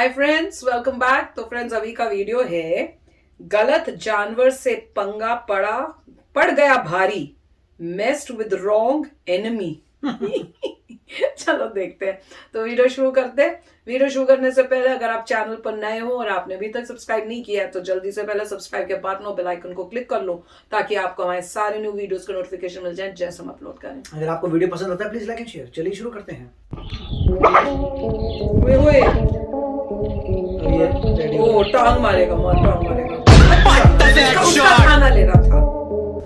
Hi friends, welcome back. तो friends, अभी का वीडियो है गलत जानवर से पंगा पड़ गया भारी, मेस्ड विद रॉन्ग एनिमी। चलो देखते हैं। तो वीडियो शुरू करते हैं। वीडियो शुरू करने से पहले अगर आप चैनल पर नए हो और आपने अभी तक सब्सक्राइब नहीं किया है तो जल्दी से पहले सब्सक्राइब के बाद बेल आइकन को क्लिक कर लो ताकि आपको हमारे सारे न्यू वीडियोस के नोटिफिकेशन मिल जाए जैसे हम अपलोड करें। अगर आपको वीडियो पसंद आता है प्लीज लाइक एंड शेयर। चलिए शुरू करते हैं। ओ टांग मारेगा, टांग मारेगा। उसका खाना ले रहा था।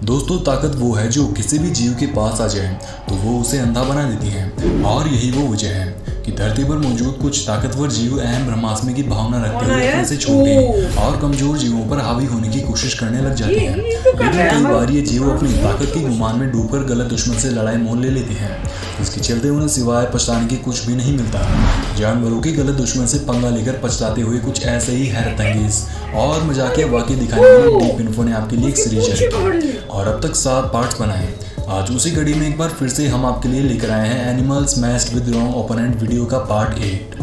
दोस्तों, ताकत वो है जो किसी भी जीव के पास आ जाए तो वो उसे अंधा बना देती है, और यही वो वजह है कि धरती पर मौजूद कुछ ताकतवर जीव अहम ब्रह्मास्मि की भावना रखते हुए अपने से छोटे और कमजोर जीवों पर हावी होने की कोशिश करने लग जाते हैं। लेकिन कई बार ये जीव अपनी ताकत की गुमान में डूबकर गलत दुश्मन से लड़ाई मोल ले लेते हैं, इसके चलते उन्हें सिवाय पछताने के कुछ भी नहीं मिलता। जानवरों के गलत दुश्मन से पंगा लेकर पछताते हुए कुछ ऐसे ही हैरतअंगेज और मजाकिया वाकये दिखाने के लिए डीप इन्फो ने आपके लिए एक सीरीज जारी और अब तक 7 पार्ट्स बनाए। आज उसी कड़ी में एक बार फिर से हम आपके लिए लेकर आए हैं animals matched with wrong opponent video का पार्ट 8।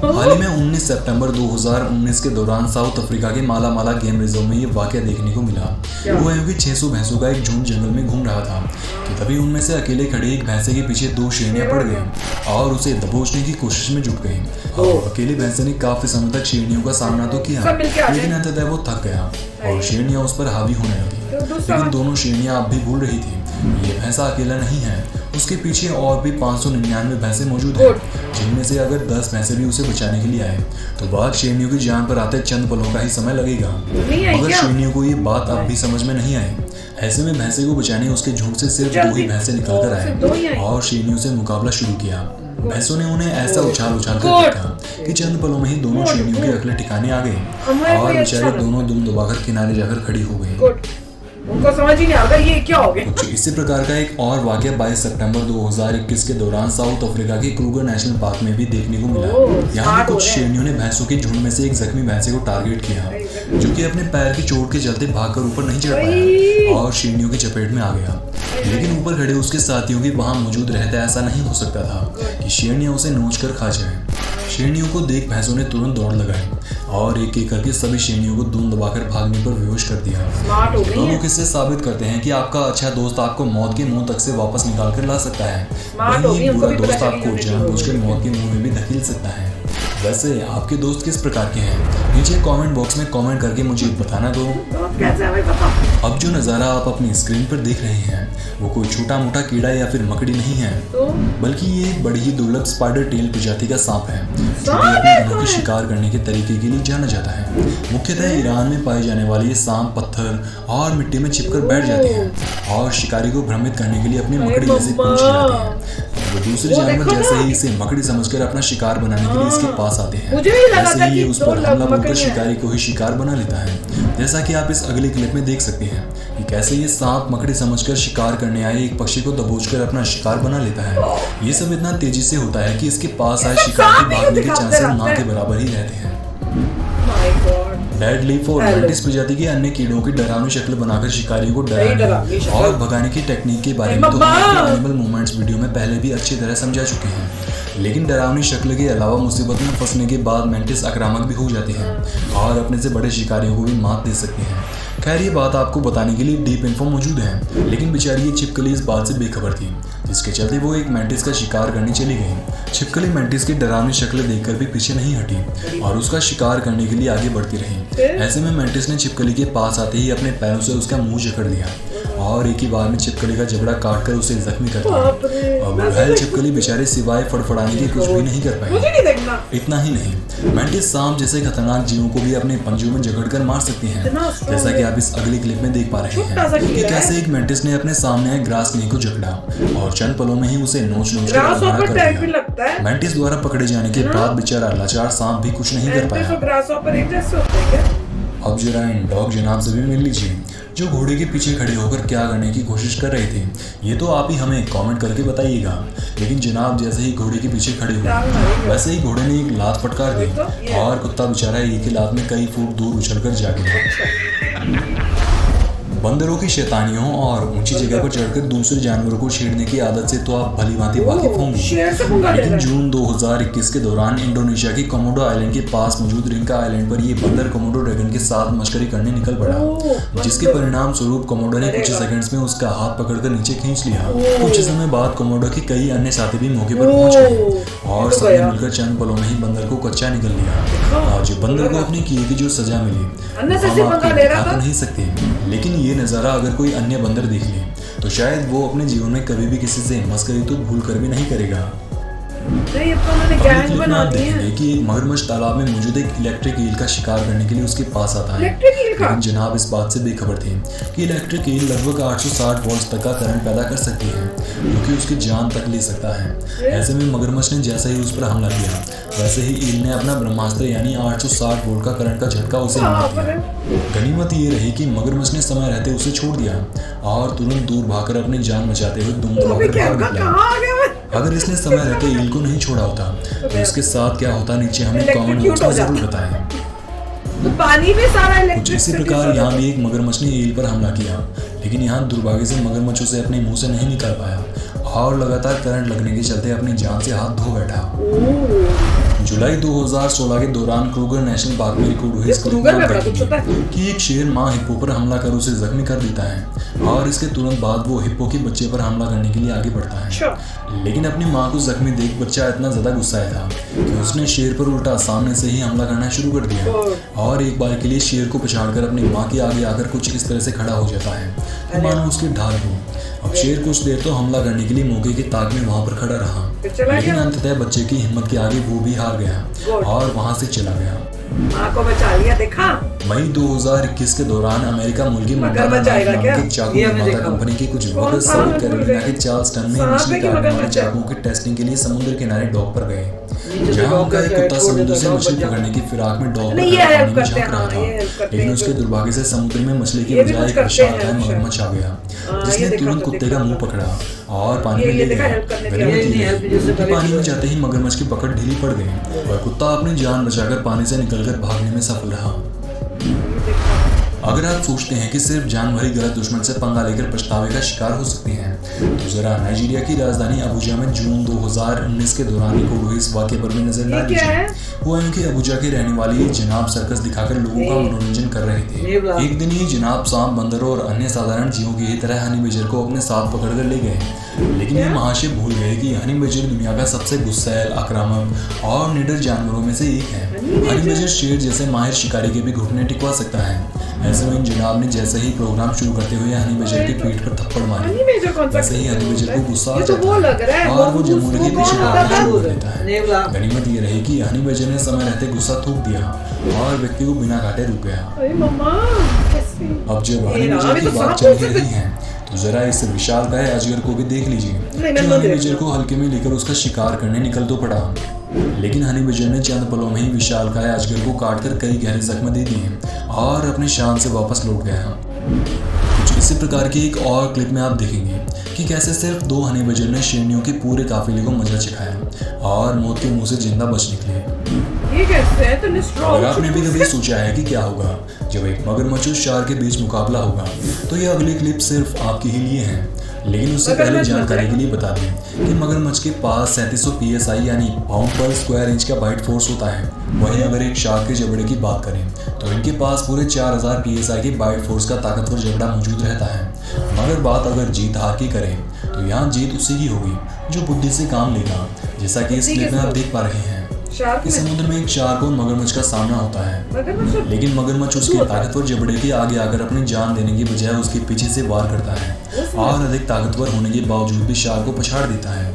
हाल ही में 19 सितंबर 2019 के दौरान साउथ अफ्रीका के माला गेम रिजर्व में ये वाकया देखने को मिला। वो है कि 600 भैंसों का एक झुंड जंगल में घूम रहा था कि तभी उनमें से अकेले खड़े एक भैंसे के पीछे 2 शेरनियां पड़ गई और उसे दबोचने की कोशिश में जुट गई। और अकेले भैंसे ने काफी समय तक शेरनियों का सामना तो किया, लेकिन अंततः वो थक गया और शेरनियां उस पर हावी होने लगी। लेकिन दोनों शेरनियां अब भी भूल रही थी ये भैंसा अकेला नहीं है, उसके पीछे और भी 599 भैंसे मौजूद हैं, जिनमें से अगर 10 भैंसे भी उसे बचाने के लिए आए तो बाघ शेरनियों की जान पर आते चंद पलों का ही समय लगेगा। मगर शेरनियों को ये बात अब भी समझ में नहीं आई। ऐसे में भैंसे को बचाने उसके झुंड से सिर्फ 2 ही भैंसे निकल कर आए और शेरनियों से मुकाबला शुरू किया। भैंसों ने उन्हें ऐसा उछाल कर देखा कि चंद पलों में ही दोनों शेरनियों के अकले ठिकाने आ गए और बेचारे दोनों दुम दबाकर किनारे जाकर खड़ी हो गई। उनको समझ ही नहीं आता ये क्या हो गया। कुछ इसी प्रकार का एक और वाकया 22 सितंबर 2021 के दौरान साउथ अफ्रीका के क्रूगर नेशनल पार्क में भी देखने को मिला। यहाँ कुछ शेरनियों ने भैंसों के झुंड में से एक जख्मी भैंसे को टारगेट किया, जो कि अपने पैर की चोट के चलते भागकर ऊपर नहीं चढ़ पाया और शेरनियों की चपेट में आ गया। लेकिन ऊपर खड़े उसके साथियों के वहां मौजूद रहते ऐसा नहीं हो सकता था कि शेरनियां उसे नोच कर खा जाए। शेरनियों को देख भैंसों ने तुरंत दौड़ लगाई और एक एक करके सभी शेरनियों को धुन दबाकर भागने पर बेहोश कर दिया। दोनों किस्से साबित करते हैं कि आपका अच्छा दोस्त आपको मौत के मुंह तक से वापस निकाल कर ला सकता है, वहीं एक बुरा दोस्त आपको जानबूझकर मौत के मुंह में भी धकेल सकता है। वैसे आपके दोस्त किस प्रकार के हैं? नीचे कमेंट बॉक्स में कमेंट करके मुझे बताना दो। अब जो नज़ारा आप अपनी स्क्रीन पर देख रहे हैं वो कोई छोटा मोटा कीड़ा या फिर मकड़ी नहीं है, बल्कि ये एक बड़ी ही दुर्लभ स्पाइडर टेल प्रजाति का सांप है, जो अपने अनोखे शिकार करने के तरीके के लिए जाना जाता है। मुख्यतः ईरान में पाए जाने वाले ये सांप पत्थर और मिट्टी में छिपकर बैठ जाते हैं और शिकारी को भ्रमित करने के लिए अपनी मकड़ी जैसी पूंछ हिलाते हैं। वो दूसरे जानवर जैसे ही इसे मकड़ी समझकर अपना शिकार बनाने के लिए इसके पास आते हैं, वैसे ही ये उस पर हमला बोलकर शिकारी को ही शिकार बना लेता है। जैसा कि आप इस अगले क्लिप में देख सकते हैं कि कैसे ये सांप मकड़ी समझकर शिकार करने आए एक पक्षी को दबोचकर अपना शिकार बना लेता है। ये सब इतना तेजी से होता है कि इसके पास आए शिकार के भागने के चांसेस ना के बराबर ही रहते हैं। डेड लीफ और मैंटिस प्रजाति के अन्य कीड़ों की डरावनी शक्ल बनाकर शिकारियों को डराने और भगाने की टेक्निक के बारे में तो हम एनिमल मूवमेंट्स वीडियो में पहले भी अच्छी तरह समझा चुके हैं। लेकिन डरावनी शक्ल के अलावा मुसीबत में फंसने के बाद मैंटिस आक्रामक भी हो जाती हैं और अपने से बड़े शिकारियों को भी मात दे सकती हैं। खैर, ये बात आपको बताने के लिए डीप इन्फो मौजूद है, लेकिन बेचारी ये छिपकली इस बात से बेखबर थी, जिसके चलते वो एक मैंटिस का शिकार करने चली गई। छिपकली मैंटिस की डरावनी शक्ल देखकर भी पीछे नहीं हटी और उसका शिकार करने के लिए आगे बढ़ती रही। ऐसे में मैंटिस ने छिपकली के पास आते ही अपने पैरों से उसका मुंह जकड़ लिया और एक ही बार में छिपकली का जबड़ा काटकर उसे जख्मी कर दिया। अब घायल छिपकली बेचारे सिवाय फड़फड़ाने के कुछ भी नहीं कर पाई। इतना ही नहीं, मैंटिस सांप जैसे खतरनाक जीवों को भी अपने पंजों में जकड़कर मार सकती हैं, जैसा कि आप इस अगली क्लिप में देख पा रहे हैं कि कैसे एक मैंटिस ने अपने सामने ग्रास स्नेक को जकड़ा और चंद पलों में ही उसे नोच कर कर दिया। मैंटिस द्वारा पकड़े जाने के बाद बेचारा लाचार सांप भी कुछ नहीं कर पाया। अब जरा इन डॉग जनाब से भी मिल लीजिए, जो घोड़े के पीछे खड़े होकर क्या करने की कोशिश कर रहे थे, ये तो आप ही हमें कमेंट करके बताइएगा। लेकिन जनाब जैसे ही घोड़े के पीछे खड़े हुए वैसे ही घोड़े ने एक लात फटकार दी और कुत्ता बेचारा एक ही लात में कई फुट दूर उछलकर जा गिरा। बंदरों की शैतानियों और ऊंची जगह पर चढ़कर दूसरे जानवरों को छेड़ने की आदत से तो आप भली भांति वाकिफ होंगे। शेर से पंगा ले लेकिन रहा है। जून 2021 के दौरान इंडोनेशिया की कोमोडो आइलैंड के पास मौजूद रिंका आइलैंड पर ये बंदर कोमोडो ड्रैगन के साथ मशकरी करने निकल पड़ा, जिसके परिणाम स्वरूप कोमोडो ने कुछ सेकंड्स में उसका हाथ पकड़कर नीचे खींच लिया। कुछ समय बाद कोमोडो के कई अन्य साथी भी मौके पर पहुंच गए और सबने मिलकर चंद पलों में ही बंदर को कच्चा निकल लिया। आज बंदर को अपने किए की जो सजा मिली अन्य से हम आपको पंगा ले रहा दिखा तो था। नहीं सकते, लेकिन ये नज़ारा अगर कोई अन्य बंदर देख ले तो शायद वो अपने जीवन में कभी भी किसी से मस्करी तो भूल कर भी नहीं करेगा। नहीं, अब तो उन्होंने अगली गैंग क्लिप में बना आप दी है। देखेंगे कि एक मगरमच्छ तालाब में मौजूद एक इलेक्ट्रिक ईल का शिकार करने के लिए उसके पास आता है। इलेक्ट्रिक ईल का? लेकिन जनाब इस बात से बेखबर थे कि इलेक्ट्रिक ईल लगभग 860 वोल्ट तक का करंट पैदा कर सकती है, जो कि उसकी जान तक ले सकता है। ऐसे में मगरमच्छ ने जैसे ही उस पर हमला किया, वैसे ही ईल ने अपना ब्रह्मास्त्र यानी 860 वोल्ट का करंट का झटका उसे मार दिया। गनीमत ये रही कि मगरमच्छ ने समय रहते उसे छोड़ दिया और तुरंत दूर भागकर अपनी जान बचाते हुए दुम अभी दबाकर क्या भाग निकला। कहाँ आ गया मैं? अगर इसने समय रहते ईल को नहीं छोड़ा होता तो इसके साथ क्या होता, नीचे हमें कमेंट बॉक्स में जरूर बताएं। तो पानी में सारा कुछ इलेक्ट्रिक इसी प्रकार यहाँ भी एक मगरमच्छ ने ईल पर हमला किया, लेकिन यहाँ दुर्भाग्य से मगरमच्छ उसे अपने मुंह से नहीं निकाल पाया और लगातार करंट लगने के चलते अपनी जान से हाथ धो बैठा। जुलाई 2016 के दौरान क्रूगर नेशनल पार्क में रिकॉर्ड हुई इस क्लिप में आप देखेंगे कि एक शेर मां हिप्पो पर हमला कर उसे जख्मी कर देता है और इसके तुरंत बाद वो हिप्पो के बच्चे पर हमला करने के लिए आगे बढ़ता है। लेकिन अपनी मां को जख्मी देख बच्चा इतना ज्यादा गुस्साया था कि उसने शेर पर उल्टा सामने से ही हमला करना शुरू कर दिया और एक बार के लिए शेर को पछाड़कर अपनी मां के आगे आकर कुछ इस तरह से खड़ा हो जाता है कि मानो उसकी ढाल हो। अब शेर कुछ देर तो हमला करने के लिए मौके के ताक में वहां पर खड़ा रहा, लेकिन अंततः बच्चे की हिम्मत के आगे वो भी हार गया और वहां से चला गया। माँ को बचा लिया, देखा? मई 2021 के दौरान अमेरिका मुल्की मगरमच्छ आएगा क्या? चाकू निर्माता कंपनी के कुछ वर्कर्स साउथ कैरोलिना के चार्ल्सटन में मछली काटने वाले चाकुओं की टेस्टिंग के लिए समुद्र किनारे डॉक पर गए, जहां उनका एक कुत्ता समुद्र से मछली पकड़ने की फिराक में डॉक पर पानी में झांक रहा था। लेकिन उसके दुर्भाग्य से समुद्र में मछली की बजाय एक विशालकाय मगरमच्छ आ गया, जिसने तुरंत कुत्ते का मुंह पकड़ा और पानी में ले गया। पानी में जाते ही मगरमच्छ की पकड़ ढीली पड़ गई और कुत्ता अपनी जान बचाकर पानी से निकलकर भागने में सफल रहा। अगर आप सोचते हैं कि सिर्फ जानवर ही गलत दुश्मन से पंगा लेकर पछतावे का शिकार हो सकते हैं, तो जरा नाइजीरिया की राजधानी अबुजा में जून 2019 के दौरान रिकॉर्ड हुए इस वाक़े पर भी नजर डाल दीजिए। हुआ यूं कि अबुजा के रहने वाले जनाब सर्कस दिखाकर लोगों का मनोरंजन कर रहे थे। एक दिन ही जनाब सांप, बंदरों और अन्य साधारण जीवों की ही तरह हनी बजर को अपने साथ पकड़कर ले गए, लेकिन ये महाशय भूल गए कि हनी बजर दुनिया का सबसे गुस्सैल, आक्रामक और निडर जानवरों में से एक है। हनी बजर शेर जैसे माहिर शिकारी के भी घुटने टिकवा सकता है। ऐसे में जनाब ने जैसे ही प्रोग्राम शुरू करते हुए हनी बजर की पीठ पर थप्पड़ मारी, वैसे ही हनी बजर को गुस्सा आ जाता है और वो जमुने के पीछे भागना शुरू कर देता है। गनीमत ये रही कि हनी बजर ने समय रहते गुस्सा थूक दिया और व्यक्ति को बिना काटे रुक गया। अब जब हनी बजर की बात चल रही है तो जरा इस विशालकाय अजगर को भी देख लीजिए जो हनी बजर को हल्के में लेकर उसका शिकार करने निकल तो पड़ा, लेकिन हनी बजर ने चंद पलों में ही विशालकाय अजगर को काटकर कई गहरे जख्म दे दिए और अपनी शान से वापस लौट गया। कुछ इसी प्रकार की एक और क्लिप में आप देखेंगे कि कैसे सिर्फ 2 हनी बजर ने शेरनियों के पूरे काफिले को मजा चखाया और मौत के मुंह से जिंदा बच निकले। ये कैसे है? तो अगर आपने भी कभी सोचा है कि क्या होगा जब एक मगरमच्छ और शार्क के बीच मुकाबला होगा, तो ये अगली क्लिप सिर्फ आपके ही लिए है। लेकिन उससे पहले जानकारी के लिए बता दें कि मगरमच्छ के पास 3700 PSI यानी पाउंड पर स्क्वायर इंच का बाइट फोर्स होता है। वहीं अगर एक शार्क के जबड़े की बात करें तो इनके पास पूरे 4000 PSI के बाइट फोर्स का ताकतवर जबड़ा मौजूद रहता है। मगर बात अगर जीत हार की करें तो यहाँ जीत उसी की होगी जो बुद्धि से काम लेगा, जैसा कि इस क्लिप में आप देख पा रहे हैं कि समुद्र में एक शार्क और मगरमच्छ का सामना होता है, लेकिन मगरमच्छ उसके ताकतवर जबड़े के आगे आकर अपनी जान देने की बजाय उसके पीछे से वार करता है और अधिक ताकतवर होने के बावजूद भी शार्क को पछाड़ देता है।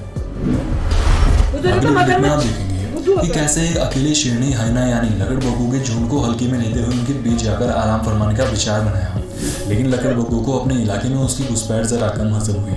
अगले क्लिप में आप देखेंगे कि कैसे एक अकेले शेर ने हाइना यानी लकड़बग्घों के झुंड को हल्के में लेते हुए उनके बीच जाकर आराम फरमाने का विचार बनाया, लेकिन लकड़बग्घों को अपने इलाके में उसकी घुसपैठ जरा कम हासिल हुई।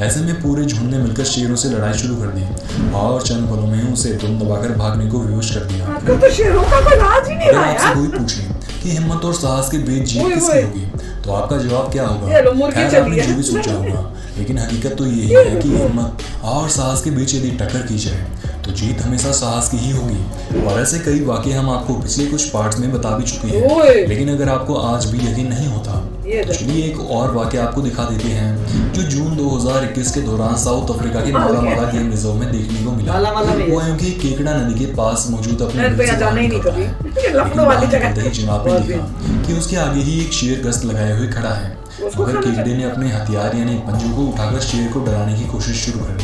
ऐसे में पूरे झुंड ने मिलकर शेरों से लड़ाई शुरू कर दी और चंद पलों में उसे दुम दबाकर भागने को विवश कर दिया। तो शेरों का कोई राज ही नहीं अगर रहा आपसे यार। कोई पूछे कि हिम्मत और साहस के बीच जीत किसकी होगी, तो आपका जवाब क्या होगा? खैर आपने जो भी सोचा होगा, लेकिन हकीकत तो यही है कि हिम्मत और साहस के बीच यदि टक्कर की जाए तो जीत हमेशा साहस की ही होगी। और ऐसे कई वाकये हम आपको पिछले कुछ पार्ट्स में बता भी चुके हैं, लेकिन अगर आपको आज भी यकीन नहीं होता ये देखो। चलिए एक और वाकया आपको दिखा देते हैं जो जून 2021 के दौरान साउथ अफ्रीका के माला माला गेम रिजर्व में देखने को मिला। माला माला में वो है कि केकड़ा नदी के पास मौजूद अपने मैं तो घर से यहाँ जाना ही बाहर नहीं निकलता कभी। है। लखनऊ वाली लेकिन जगह। बाहर निकलते ही जनाब ने देखा कि उसके आगे ही एक शेर गश्त लगाए हुए खड़ा है, उसको मगर खाना केकड़े ने अपने हथियार यानी पंजों को उठाकर शेर को डराने की कोशिश शुरू कर दी।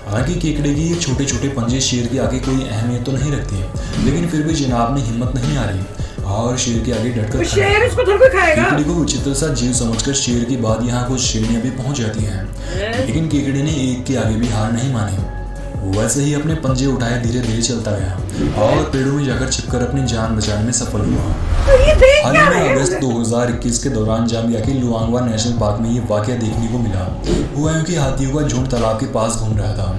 हालांकि केकड़े के ये छोटे छोटे पंजे शेर के आगे कोई अहमियत तो नहीं रखते, लेकिन फिर भी जनाब ने हिम्मत नहीं हारी और शेर के आगे डटकर तो खड़ा शेर रहा। इसको थोड़ा खाएगा। केकड़े को विचित्र सा जीव समझकर शेर के बाद यहाँ कुछ शेरनियां भी पहुंच जाती हैं, लेकिन केकड़े ने एक के आगे भी हार नहीं मानी। वैसे ही अपने पंजे उठाए धीरे धीरे चलता गया और पेड़ों में जाकर छिपकर अपनी जान बचाने में सफल हुआ। हाल ही में अगस्त 2021 के दौरान जाम्बिया के लुआंगवा नेशनल पार्क में ये वाकया देखने को मिला। हुआ है कि हाथियों का झुंड तालाब के पास घूम रहा था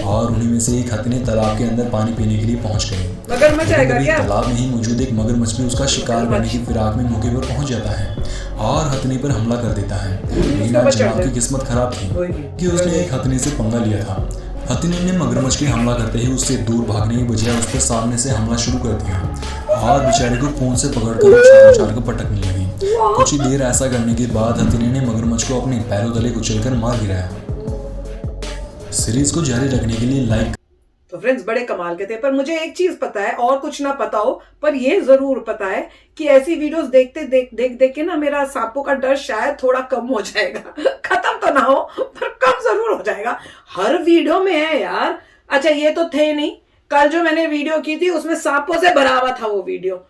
और उन्हीं में से एक हाथी ने तालाब के अंदर पानी पीने के लिए पहुंच गए। मगरमच्छ आएगा कभी क्या? तालाब में ही मौजूद एक मगरमच्छ भी उसका शिकार करने की फिराक में मौके पर पहुंच जाता है और हथनी पर हमला कर देता है। लेकिन आज जनाब की किस्मत खराब थी कि उसने एक हथनी से पंगा लिया था। हथनी ने मगरमच्छ के हमला करते ही उससे दूर भागने की बजाय उस पर सामने से हमला शुरू कर दिया और बेचारे को पूंछ से पकड़कर उछाल कर पटकने लगी। कुछ ही देर ऐसा करने के बाद हथनी ने मगरमच्छ को अपने पैरों तले कुचलकर मार गिराया। सीरीज को जारी रखने के लिए लाइक। तो फ्रेंड्स बड़े कमाल के थे, पर मुझे एक चीज पता है, और कुछ ना पता हो पर ये जरूर पता है कि ऐसी वीडियोस देखते देख के ना मेरा सांपों का डर शायद थोड़ा कम हो जाएगा। खत्म तो ना हो पर कम जरूर हो जाएगा। हर वीडियो में है यार। अच्छा ये तो थे नहीं, कल जो मैंने वीडियो की थी उसमें सांपों से भरा हुआ था वो वीडियो।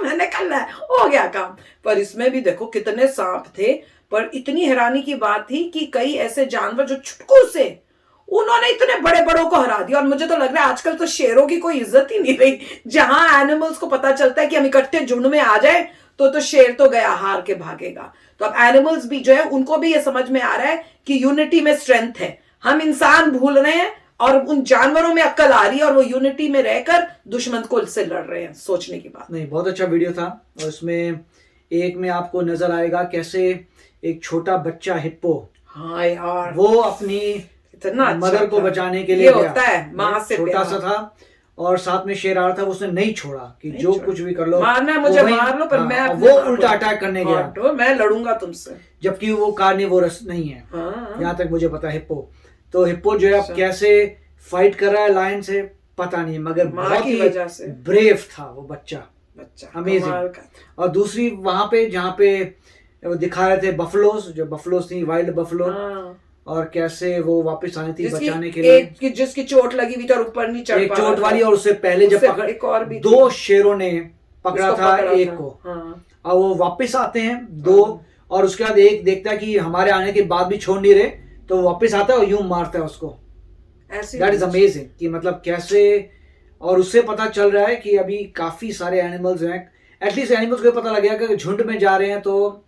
मैंने कल हो गया काम। पर इसमें भी देखो कितने सांप थे, पर इतनी हैरानी की बात थी कि कई ऐसे जानवर जो चुटकुल से उन्होंने इतने बड़े बड़ों को हरा दिया। और मुझे तो लग रहा है आजकल तो शेरों की कोई इज्जत ही नहीं रही। जहां एनिमल्स को पता चलता है कि हम इकट्ठे झुंड में आ जाए तो शेर तो गया, हार के भागेगा। तो अब एनिमल्स भी जो है उनको भी ये समझ में आ रहा है कि यूनिटी में स्ट्रेंथ है। हम इंसान भूल रहे हैं और उन जानवरों में अक्ल आ रही है और वो यूनिटी में रहकर दुश्मन को से लड़ रहे हैं। सोचने की बात। नहीं, बहुत अच्छा वीडियो था। और इसमें एक में आपको नजर आएगा कैसे एक छोटा बच्चा हिप्पो, हाँ यार, वो अपनी इतना अच्छा मदर को था। बचाने के लिए ये गया। होता है माँ से छोटा प्यार। सा था और साथ में शेर आ रहा था, उसने नहीं छोड़ा कि जो कुछ भी कर लो, मारना है मुझे वो वहीं- मार लो, पर हाँ, मैं और अपने वो माँ को- उल्टा अटैक करने गया। तो मैं लड़ूंगा तुमसे। जबकि वो कार्निवोरस नहीं है, हाँ। यहाँ तक मुझे पता है। हिप्पो तो हिप्पो जो है अब कैसे फाइट कर रहा है लायन से पता नहीं, मगर माँ बहुत की ही वजह से। ब्रेव था वो बच्चा। कमाल अमेजिंग। का। और दूसरी वहां पे जहाँ पे वो दिखा रहे थे बफलोस, जो बफलोस थी, वाइल्ड बफलो, हाँ। और कैसे वो वापस आनी थी जिसकी बचाने के लिए। जिसकी चोट लगी हुई थी और ऊपर नहीं चढ़ एक पा रहा चोट था। वाली, और उससे पहले जब उससे पकड़ एक और भी दो थी। शेरों ने पकड़ा उसको था पकड़ा एक था। को, हाँ। और वो वापस आते हैं दो, और उसके बाद एक देखता है कि हमारे आने के बाद भी छोड़ नहीं रहे, तो वो वापस आता है और यूं मारता है उसको। ऐसी दैट इज अमेजिंग कि मतलब कैसे। और उससे पता चल रहा है कि अभी काफी सारे एनिमल्स हैं, एटलीस्ट एनिमल्स को पता लग गया कि झुंड में जा रहे हैं तो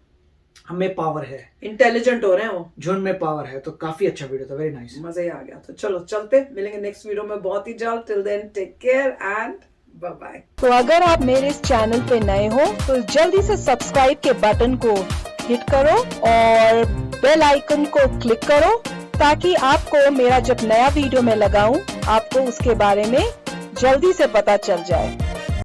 हमें पावर है, इंटेलिजेंट हो रहे हैं वो, झुंड में पावर है। तो काफी अच्छा वीडियो था, वेरी नाइस। मजा ही आ गया। तो चलो चलते, मिलेंगे नेक्स्ट वीडियो में बहुत ही जल्द। Till then take care and bye bye. तो अगर आप मेरे इस चैनल पे नए हो तो जल्दी से सब्सक्राइब के बटन को हिट करो और बेल आइकन को क्लिक करो, ताकि आपको मेरा जब नया वीडियो मैं लगाऊं आपको उसके बारे में जल्दी से पता चल जाए।